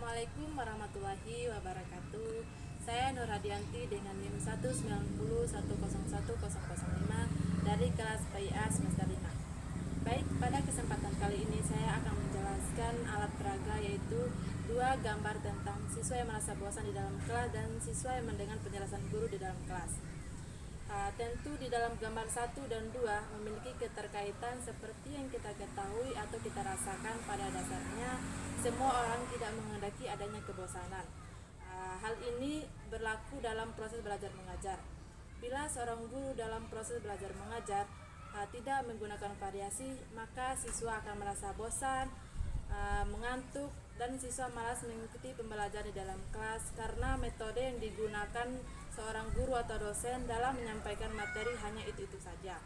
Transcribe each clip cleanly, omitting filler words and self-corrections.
Assalamualaikum warahmatullahi wabarakatuh. Saya Nur Hadianti dengan NIM 190101005 dari kelas PIA semester 5. Baik, pada kesempatan kali ini saya akan menjelaskan alat peraga, yaitu dua gambar tentang siswa yang merasa bosan di dalam kelas dan siswa yang mendengar penjelasan guru di dalam kelas. Tentu di dalam gambar 1 dan 2 memiliki keterkaitan seperti yang kita ketahui atau kita rasakan. Pada dasarnya semua orang tidak menghendaki adanya kebosanan. Hal ini berlaku dalam proses belajar mengajar. Bila seorang guru dalam proses belajar mengajar tidak menggunakan variasi, maka siswa akan merasa bosan, mengantuk, dan siswa malas mengikuti pembelajaran di dalam kelas karena metode yang digunakan seorang guru atau dosen dalam menyampaikan materi hanya itu-itu saja.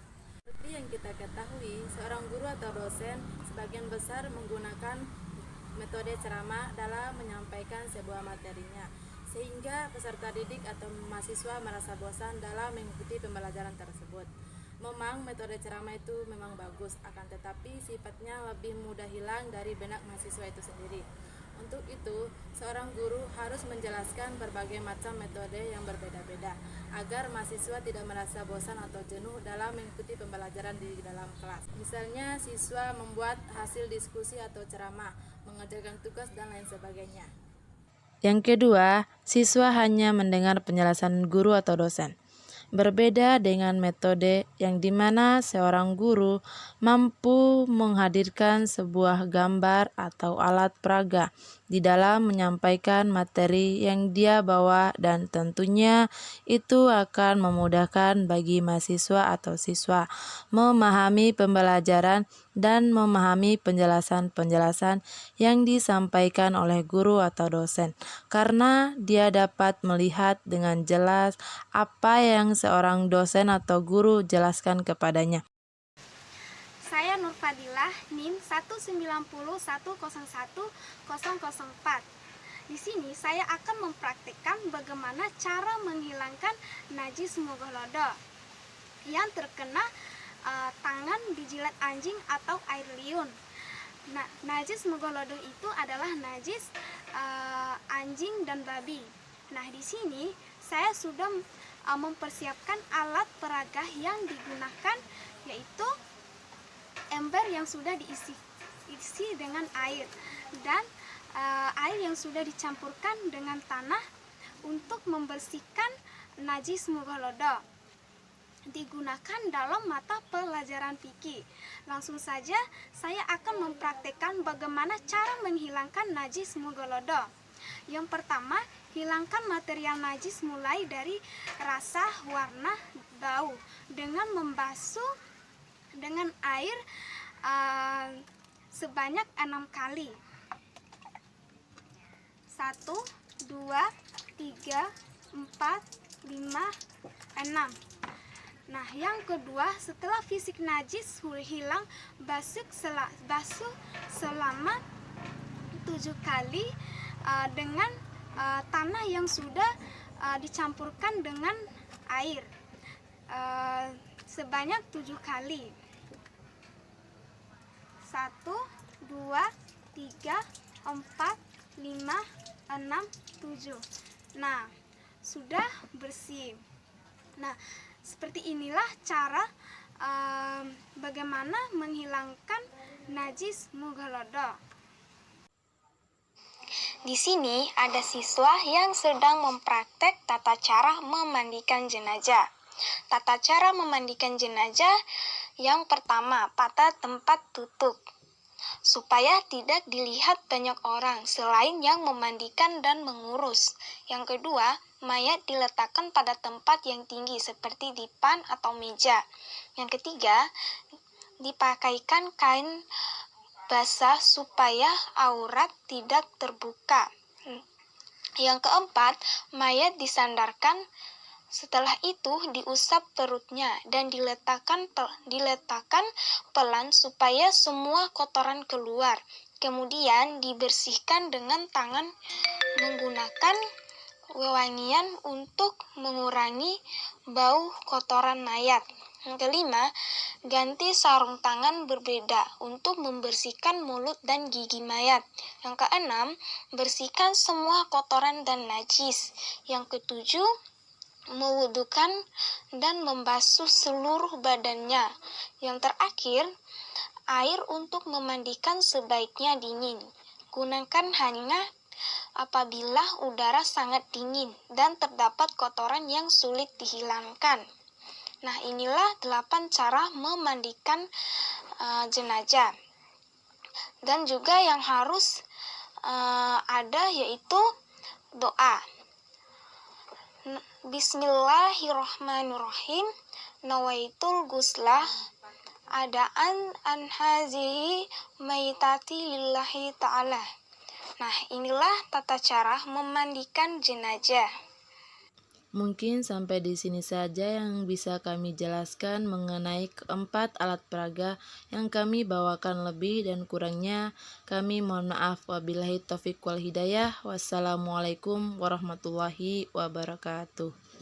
Seperti yang kita ketahui, seorang guru atau dosen sebagian besar menggunakan metode ceramah dalam menyampaikan sebuah materinya, sehingga peserta didik atau mahasiswa merasa bosan dalam mengikuti pembelajaran tersebut. Memang metode ceramah itu memang bagus, akan tetapi sifatnya lebih mudah hilang dari benak mahasiswa itu sendiri. Untuk itu, seorang guru harus menjelaskan berbagai macam metode yang berbeda-beda agar mahasiswa tidak merasa bosan atau jenuh dalam mengikuti pembelajaran di dalam kelas. Misalnya, siswa membuat hasil diskusi atau ceramah, mengerjakan tugas, dan lain sebagainya. Yang kedua, siswa hanya mendengar penjelasan guru atau dosen. Berbeda dengan metode yang dimana seorang guru mampu menghadirkan sebuah gambar atau alat peraga di dalam menyampaikan materi yang dia bawa, dan tentunya itu akan memudahkan bagi mahasiswa atau siswa memahami pembelajaran dan memahami penjelasan-penjelasan yang disampaikan oleh guru atau dosen, karena dia dapat melihat dengan jelas apa yang seorang dosen atau guru jelaskan kepadanya. Saya Nur Fadilah, NIM 190101004. Di sini saya akan mempraktikkan bagaimana cara menghilangkan najis mughalladzah yang terkena tangan dijilat anjing atau air liur. Nah, najis mughalladzah itu adalah najis anjing dan babi. Nah, di sini saya sudah mempersiapkan alat peraga yang digunakan, yaitu ember yang sudah diisi dengan air, dan air yang sudah dicampurkan dengan tanah untuk membersihkan najis mughalladzah, digunakan dalam mata pelajaran fikih. Langsung saja saya akan mempraktekkan bagaimana cara menghilangkan najis mughalladzah. Yang pertama, hilangkan material najis mulai dari rasa, warna, bau dengan membasuh dengan air sebanyak 6 kali. 1, 2, 3, 4, 5, 6. Nah, yang kedua, setelah fisik najis hilang, basuh selama 7 kali dengan tanah yang sudah dicampurkan dengan air sebanyak 7 kali. 1, 2, 3, 4, 5, 6, 7. Nah, sudah bersih. Nah, seperti inilah cara bagaimana menghilangkan najis mughalladzah. Di sini ada siswa yang sedang mempraktek tata cara memandikan jenazah. Tata cara memandikan jenazah yang pertama, pada tempat tutup, supaya tidak dilihat banyak orang selain yang memandikan dan mengurus. Yang kedua, mayat diletakkan pada tempat yang tinggi seperti dipan atau meja. Yang ketiga, dipakaikan kain basah supaya aurat tidak terbuka. Yang keempat, mayat disandarkan. Setelah itu diusap perutnya dan diletakkan pelan supaya semua kotoran keluar. Kemudian dibersihkan dengan tangan menggunakan wewangian untuk mengurangi bau kotoran mayat. Yang kelima, ganti sarung tangan berbeda untuk membersihkan mulut dan gigi mayat. Yang keenam, bersihkan semua kotoran dan najis. Yang ketujuh, mewudukan dan membasuh seluruh badannya. Yang terakhir, air untuk memandikan sebaiknya dingin. Gunakan hanya apabila udara sangat dingin dan terdapat kotoran yang sulit dihilangkan. Nah, inilah 8 cara memandikan jenazah. Dan juga yang harus ada yaitu doa. Bismillahirrahmanirrahim. Nawaitul guslah adaan an hazihi maitati lillahi ta'ala. Nah, inilah tata cara memandikan jenazah. Mungkin sampai di sini saja yang bisa kami jelaskan mengenai keempat alat peraga yang kami bawakan. Lebih dan kurangnya kami mohon maaf. Wabillahi taufiq wal hidayah. Wassalamualaikum warahmatullahi wabarakatuh.